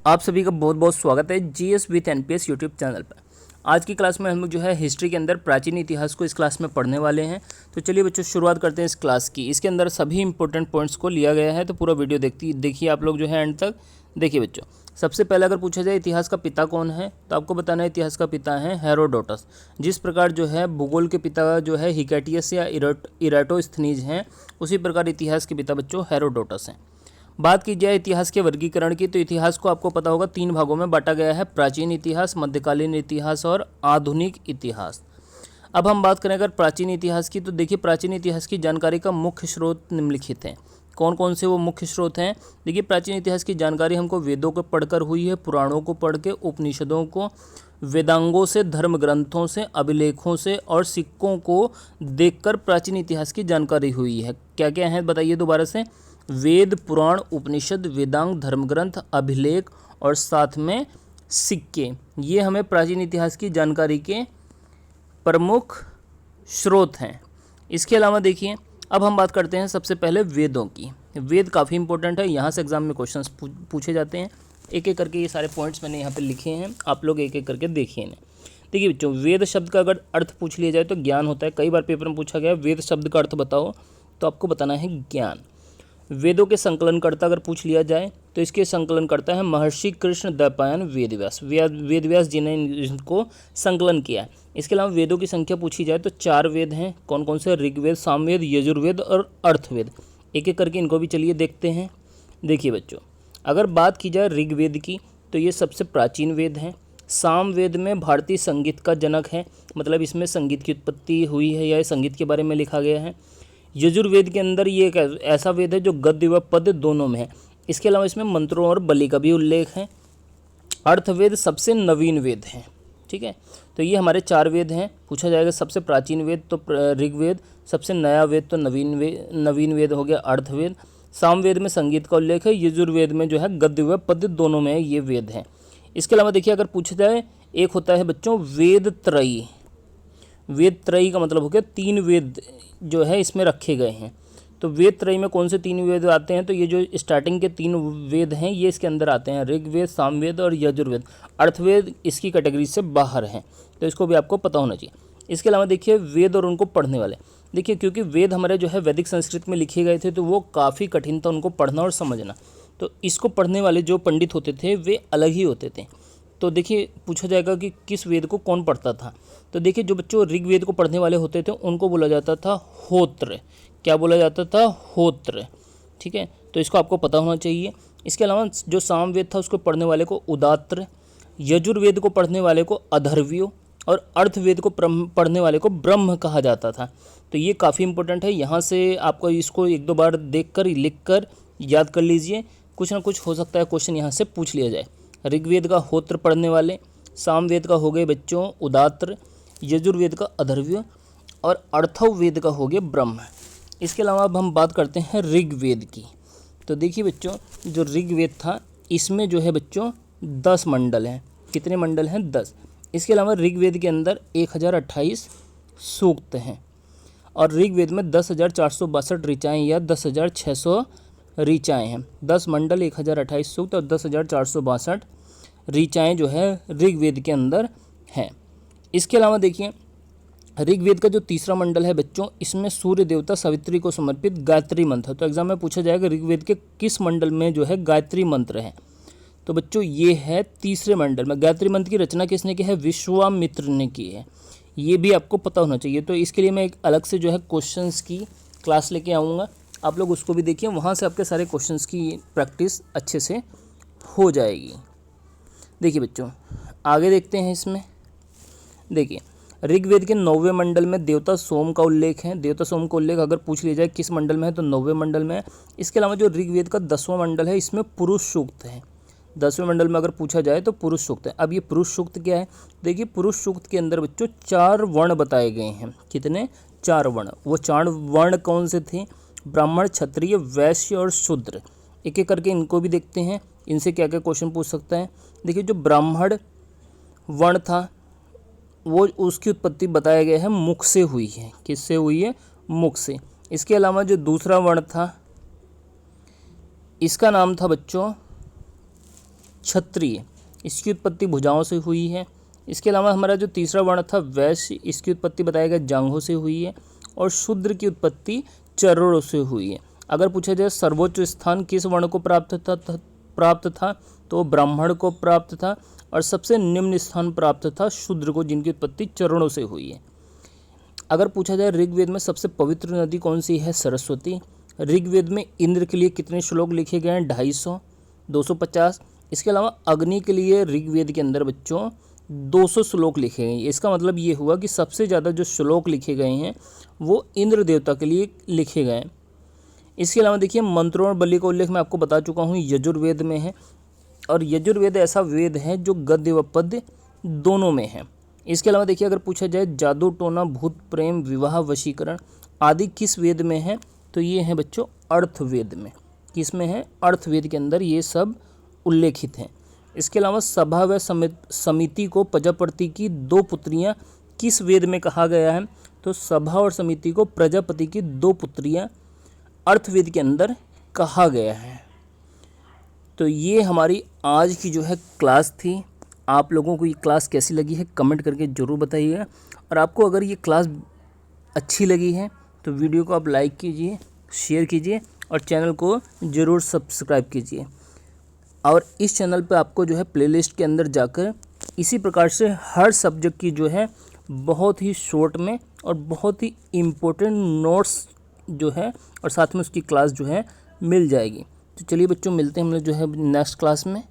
आप सभी का बहुत बहुत स्वागत है GS with NPS YouTube channel पर। आज की क्लास में हम लोग जो है हिस्ट्री के अंदर प्राचीन इतिहास को इस क्लास में पढ़ने वाले हैं। तो चलिए बच्चों शुरुआत करते हैं इस क्लास की। इसके अंदर सभी इंपॉर्टेंट पॉइंट्स को लिया गया है, तो पूरा वीडियो देखिए आप लोग जो है एंड तक। देखिए बच्चों, सबसे पहले अगर पूछा जाए इतिहास का पिता कौन है, तो आपको बताना है इतिहास का पिता है हेरोडोटस। जिस प्रकार जो है भूगोल के पिता जो है हिकैटियस या इराटोस्थनीज हैं, उसी प्रकार इतिहास के पिता बच्चों हेरोडोटस हैं। बात की जाए इतिहास के वर्गीकरण की, तो इतिहास को आपको पता होगा 3 भागों में बांटा गया है, प्राचीन इतिहास, मध्यकालीन इतिहास और आधुनिक इतिहास। अब हम बात करें अगर प्राचीन इतिहास की, तो देखिए प्राचीन इतिहास की जानकारी का मुख्य स्रोत निम्नलिखित हैं। कौन कौन से वो मुख्य स्रोत हैं? देखिए प्राचीन इतिहास की जानकारी हमको वेदों को पढ़कर हुई है, पुराणों को पढ़ के, उपनिषदों को, वेदांगों से, धर्म ग्रंथों से, अभिलेखों से और सिक्कों को देखकर प्राचीन इतिहास की जानकारी हुई है। क्या क्या है बताइए दोबारा से? वेद, पुराण, उपनिषद, वेदांग, धर्मग्रंथ, अभिलेख और साथ में सिक्के, ये हमें प्राचीन इतिहास की जानकारी के प्रमुख स्रोत हैं। इसके अलावा देखिए अब हम बात करते हैं सबसे पहले वेदों की। वेद काफ़ी इंपॉर्टेंट है, यहाँ से एग्जाम में क्वेश्चंस पूछे जाते हैं। एक एक करके ये सारे पॉइंट्स मैंने यहाँ पे लिखे हैं, आप लोग एक एक करके देखिए इन्हें। देखिए बच्चों, वेद शब्द का अगर अर्थ पूछ लिया जाए तो ज्ञान होता है। कई बार पेपर में पूछा गया वेद शब्द का अर्थ बताओ, तो आपको बताना है ज्ञान। वेदों के संकलनकर्ता अगर पूछ लिया जाए तो इसके संकलनकर्ता है महर्षि कृष्ण द्वैपायन वेदव्यास। वेदव्यास जी ने इनको संकलन किया है। इसके अलावा वेदों की संख्या पूछी जाए तो 4 वेद हैं। कौन कौन से? ऋग्वेद, सामवेद, यजुर्वेद और अर्थवेद। एक एक करके इनको भी चलिए देखते हैं। देखिए बच्चों, अगर बात की जाए ऋग्वेद की, तो ये सबसे प्राचीन वेद हैं। सामवेद में भारतीय संगीत का जनक है, मतलब इसमें संगीत की उत्पत्ति हुई है या संगीत के बारे में लिखा गया है। यजुर्वेद के अंदर ये एक ऐसा वेद है जो गद्य व पद्य दोनों में है। इसके अलावा इसमें मंत्रों और बलि का भी उल्लेख है। अर्थवेद सबसे नवीन वेद है। ठीक है, तो ये हमारे 4 वेद हैं। पूछा जाएगा सबसे प्राचीन वेद तो ऋग्वेद, सबसे नया वेद तो नवीन वेद हो गया अर्थवेद। सामवेद में संगीत का उल्लेख है। यजुर्वेद में जो है गद्य व पद्य दोनों में ये वेद हैं। इसके अलावा देखिए अगर पूछा जाए, एक होता है बच्चों वेद त्रयी। वेद त्रयी का मतलब हो गया 3 वेद जो है इसमें रखे गए हैं। तो वेद त्रयी में कौन से 3 वेद आते हैं? तो ये जो स्टार्टिंग के 3 वेद हैं ये इसके अंदर आते हैं, ऋग्वेद, सामवेद और यजुर्वेद। अर्थवेद इसकी कैटेगरी से बाहर हैं, तो इसको भी आपको पता होना चाहिए। इसके अलावा देखिए वेद और उनको पढ़ने वाले। देखिए क्योंकि वेद हमारे जो है वैदिक संस्कृत में लिखे गए थे, तो वो काफ़ी कठिन था उनको पढ़ना और समझना। तो इसको पढ़ने वाले जो पंडित होते थे वे अलग ही होते थे। तो देखिए पूछा जाएगा कि किस वेद को कौन पढ़ता था, तो देखिए जो बच्चों ऋग्वेद को पढ़ने वाले होते थे उनको बोला जाता था होत्र। क्या बोला जाता था? होत्र। ठीक है, तो इसको आपको पता होना चाहिए। इसके अलावा जो सामवेद था उसको पढ़ने वाले को उदात्र, यजुर्वेद को पढ़ने वाले को अधर्व्यो और अर्थवेद को पढ़ने वाले को ब्रह्म कहा जाता था। तो ये काफ़ी इंपॉर्टेंट है, यहाँ से आपको इसको 1-2 बार देख कर लिख कर याद कर लीजिए। कुछ ना कुछ हो सकता है क्वेश्चन यहाँ से पूछ लिया जाए। ऋग्वेद का होत्र पढ़ने वाले, सामवेद का हो गए बच्चों उदात्र, यजुर्वेद का अधर्व्य और अर्थवेद का हो गया ब्रह्म। इसके अलावा अब हम बात करते हैं ऋग्वेद की। तो देखिए बच्चों, जो ऋग्वेद था इसमें जो है बच्चों 10 मंडल हैं। कितने मंडल हैं? 10। इसके अलावा ऋग्वेद के अंदर 1028 सूक्त हैं और ऋग्वेद में 10,462 ऋचाएँ या 10,600 ऋचाएँ हैं। 10 मंडल, 1028 सूक्त और 10,462 ऋचाएँ जो है ऋग्वेद के अंदर हैं। इसके अलावा देखिए ऋग्वेद का जो तीसरा मंडल है बच्चों, इसमें सूर्य देवता सावित्री को समर्पित गायत्री मंत्र है। तो एग्जाम में पूछा जाएगा ऋग्वेद के किस मंडल में जो है गायत्री मंत्र है, तो बच्चों ये है तीसरे मंडल में। गायत्री मंत्र की रचना किसने की है? विश्वामित्र ने की है। ये भी आपको पता होना चाहिए। तो इसके लिए मैं एक अलग से जो है क्वेश्चंस की क्लास लेके आऊँगा, आप लोग उसको भी देखिए, वहाँ से आपके सारे क्वेश्चंस की प्रैक्टिस अच्छे से हो जाएगी। देखिए बच्चों आगे देखते हैं इसमें। देखिए ऋग्वेद के 9वें मंडल में देवता सोम का उल्लेख है। देवता सोम का उल्लेख अगर पूछ लिया जाए किस मंडल में है, तो 9वें मंडल में है। इसके अलावा जो ऋग्वेद का 10वां मंडल है इसमें पुरुष सूक्त है। 10वें मंडल में अगर पूछा जाए तो पुरुष सूक्त है। अब ये पुरुष सूक्त क्या है? देखिए पुरुष सूक्त के अंदर बच्चों 4 वर्ण बताए गए हैं। कितने? 4 वर्ण। वो 4 वर्ण कौन से थे? ब्राह्मण, क्षत्रिय, वैश्य और शूद्र। एक एक करके इनको भी देखते हैं, इनसे क्या क्या क्वेश्चन पूछ सकता है। देखिए जो ब्राह्मण वर्ण था वो उसकी उत्पत्ति बताया गया है मुख से हुई है। किससे हुई है? मुख से। इसके अलावा जो दूसरा वर्ण था इसका नाम था बच्चों क्षत्रिय, इसकी उत्पत्ति भुजाओं से हुई है। इसके अलावा हमारा जो तीसरा वर्ण था वैश्य, इसकी उत्पत्ति बताया गया जांघों से हुई है। और शूद्र की उत्पत्ति चरणों से हुई है। अगर पूछा जाए सर्वोच्च स्थान किस वर्ण को प्राप्त था तो ब्राह्मण को प्राप्त था, और सबसे निम्न स्थान प्राप्त था शूद्र को, जिनकी उत्पत्ति चरणों से हुई है। अगर पूछा जाए ऋग्वेद में सबसे पवित्र नदी कौन सी है, सरस्वती। ऋग्वेद में इंद्र के लिए कितने श्लोक लिखे गए हैं, 250, 250। इसके अलावा अग्नि के लिए ऋग्वेद के अंदर बच्चों 200 श्लोक लिखे गए हैं। इसका मतलब ये हुआ कि सबसे ज़्यादा जो श्लोक लिखे गए हैं वो इंद्र देवता के लिए लिखे गए हैं। इसके अलावा देखिए मंत्रों और बलि का उल्लेख मैं आपको बता चुका हूँ, यजुर्वेद में है, और यजुर्वेद ऐसा वेद है जो गद्य व पद्य दोनों में है। इसके अलावा देखिए अगर पूछा जाए जादू टोना भूत प्रेम विवाह वशीकरण आदि किस वेद में है तो ये है बच्चों अर्थवेद में। किस में है, अर्थवेद के अंदर ये सब उल्लेखित हैं। इसके अलावा सभा व समिति को प्रजापति की 2 पुत्रियां किस वेद में कहा गया है तो सभा और समिति को प्रजापति की 2 पुत्रियां अर्थवेद के अंदर कहा गया है। तो ये हमारी आज की जो है क्लास थी। आप लोगों को ये क्लास कैसी लगी है कमेंट करके ज़रूर बताइएगा, और आपको अगर ये क्लास अच्छी लगी है तो वीडियो को आप लाइक कीजिए, शेयर कीजिए और चैनल को ज़रूर सब्सक्राइब कीजिए। और इस चैनल पे आपको जो है प्लेलिस्ट के अंदर जाकर इसी प्रकार से हर सब्जेक्ट की जो है बहुत ही शॉर्ट में और बहुत ही इम्पोर्टेंट नोट्स जो है और साथ में उसकी क्लास जो है मिल जाएगी। तो चलिए बच्चों मिलते हैं हम लोग जो है नेक्स्ट क्लास में।